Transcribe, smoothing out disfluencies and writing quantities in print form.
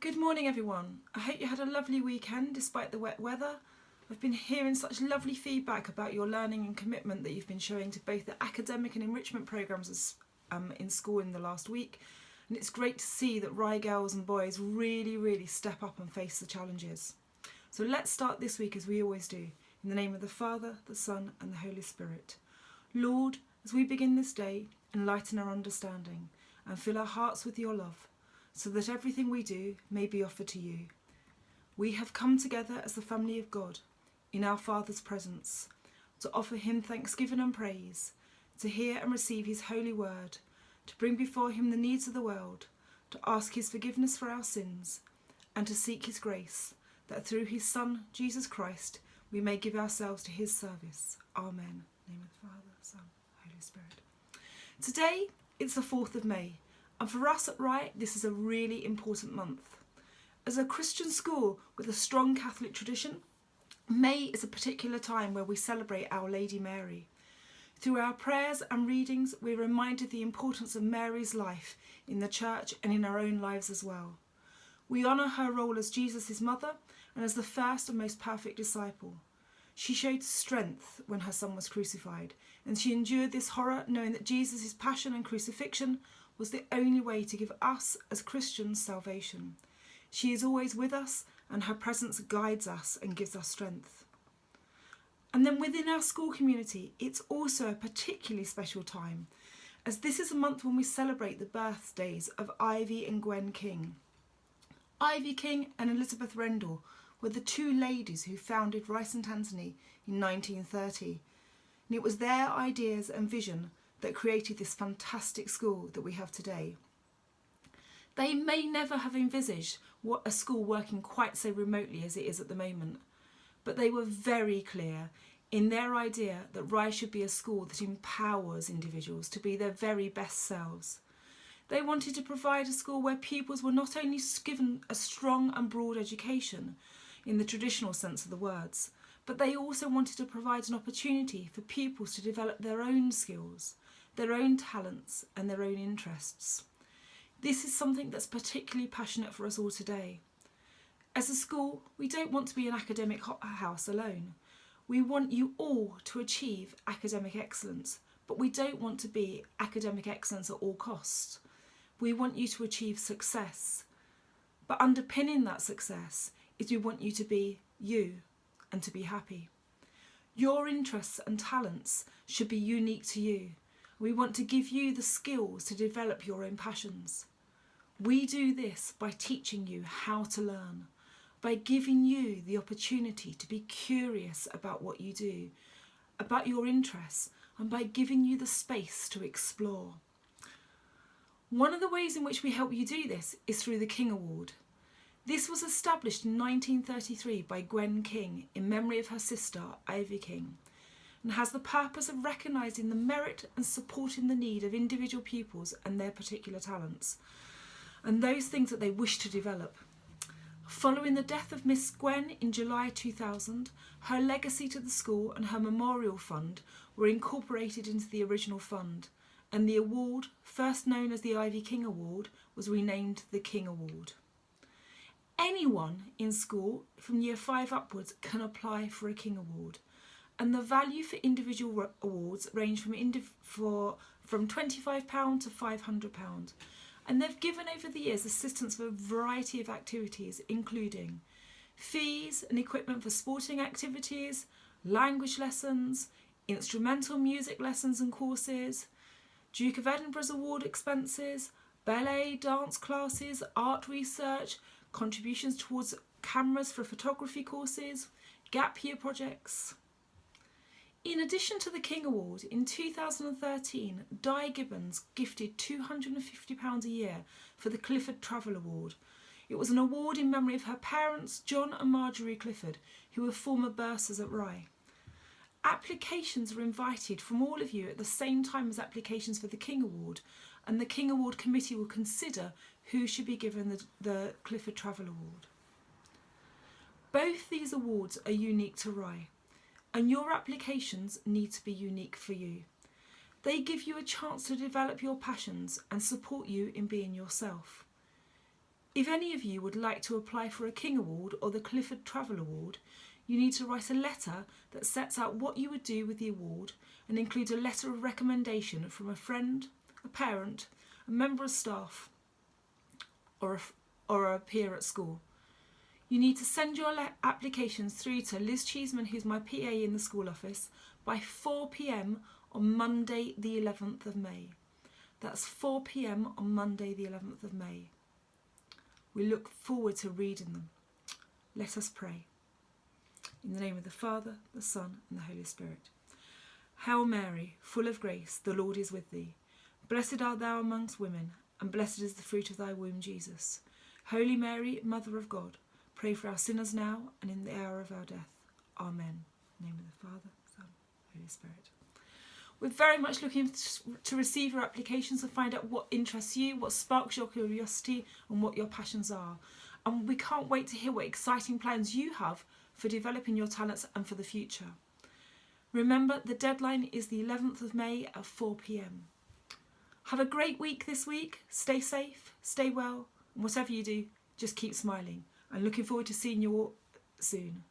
Good morning everyone. I hope you had a lovely weekend despite the wet weather. I've been hearing such lovely feedback about your learning and commitment that you've been showing to both the academic and enrichment programmes in school in the last week. And it's great to see that Rye girls and boys really step up and face the challenges. So let's start this week as we always do, in the name of the Father, the Son and the Holy Spirit. Lord, as we begin this day, enlighten our understanding and fill our hearts with your love, so that everything we do may be offered to you. We have come together as the family of God, in our Father's presence, to offer him thanksgiving and praise, to hear and receive his holy word, to bring before him the needs of the world, to ask his forgiveness for our sins, and to seek his grace, that through his Son, Jesus Christ, we may give ourselves to his service. Amen. In the name of the Father, Son, Holy Spirit. Today, it's the 4th of May, and for us at Rye, this is a really important month. As a Christian school with a strong Catholic tradition, May is a particular time where we celebrate Our Lady Mary. Through our prayers and readings, we're reminded the importance of Mary's life in the church and in our own lives as well. We honour her role as Jesus' mother and as the first and most perfect disciple. She showed strength when her son was crucified, and she endured this horror knowing that Jesus' passion and crucifixion was the only way to give us as Christians salvation. She is always with us, and her presence guides us and gives us strength. And then within our school community, it's also a particularly special time, as this is a month when we celebrate the birthdays of Ivy and Gwen King. Ivy King and Elizabeth Rendell were the two ladies who founded Rye St Anthony in 1930, and it was their ideas and vision that created this fantastic school that we have today. They may never have envisaged what a school working quite so remotely as it is at the moment, but they were very clear in their idea that Rye should be a school that empowers individuals to be their very best selves. They wanted to provide a school where pupils were not only given a strong and broad education in the traditional sense of the words, but they also wanted to provide an opportunity for pupils to develop their own skills, their own talents and their own interests. This is something that's particularly passionate for us all today. As a school, we don't want to be an academic hothouse alone. We want you all to achieve academic excellence, but we don't want to be academic excellence at all costs. We want you to achieve success, but underpinning that success is we want you to be you and to be happy. Your interests and talents should be unique to you. We want to give you the skills to develop your own passions. We do this by teaching you how to learn, by giving you the opportunity to be curious about what you do, about your interests, and by giving you the space to explore. One of the ways in which we help you do this is through the King Award. This was established in 1933 by Gwen King in memory of her sister Ivy King, and has the purpose of recognising the merit and supporting the need of individual pupils and their particular talents, and those things that they wish to develop. Following the death of Miss Gwen in July 2000, her legacy to the school and her memorial fund were incorporated into the original fund, and the award, first known as the Ivy King Award, was renamed the King Award. Anyone in school from year 5 upwards can apply for a King Award, and the value for individual awards range from £25 to £500, and they've given over the years assistance for a variety of activities, including fees and equipment for sporting activities, language lessons, instrumental music lessons and courses, Duke of Edinburgh's award expenses, ballet, dance classes, art research, contributions towards cameras for photography courses, gap year projects. In addition to the King Award, in 2013, Di Gibbons gifted £250 a year for the Clifford Travel Award. It was an award in memory of her parents, John and Marjorie Clifford, who were former bursars at Rye. Applications are invited from all of you at the same time as applications for the King Award, and the King Award committee will consider who should be given the Clifford Travel Award. Both these awards are unique to Rye, and your applications need to be unique for you. They give you a chance to develop your passions and support you in being yourself. If any of you would like to apply for a King Award or the Clifford Travel Award, you need to write a letter that sets out what you would do with the award and includes a letter of recommendation from a friend, a parent, a member of staff, or a peer at school. You need to send your applications through to Liz Cheeseman, who's my PA in the school office, by 4 p.m. on Monday the 11th of May. That's 4 p.m. on Monday the 11th of May. We look forward to reading them. Let us pray. In the name of the Father, the Son, and the Holy Spirit. Hail Mary, full of grace, the Lord is with thee. Blessed art thou amongst women, and blessed is the fruit of thy womb, Jesus. Holy Mary, Mother of God, pray for our sinners now and in the hour of our death. Amen. In the name of the Father, Son, Holy Spirit. We're very much looking to receive your applications and find out what interests you, what sparks your curiosity, and what your passions are. And we can't wait to hear what exciting plans you have for developing your talents and for the future. Remember, the deadline is the 11th of May at 4 p.m. Have a great week this week. Stay safe, stay well, and whatever you do, just keep smiling. I'm looking forward to seeing you all soon.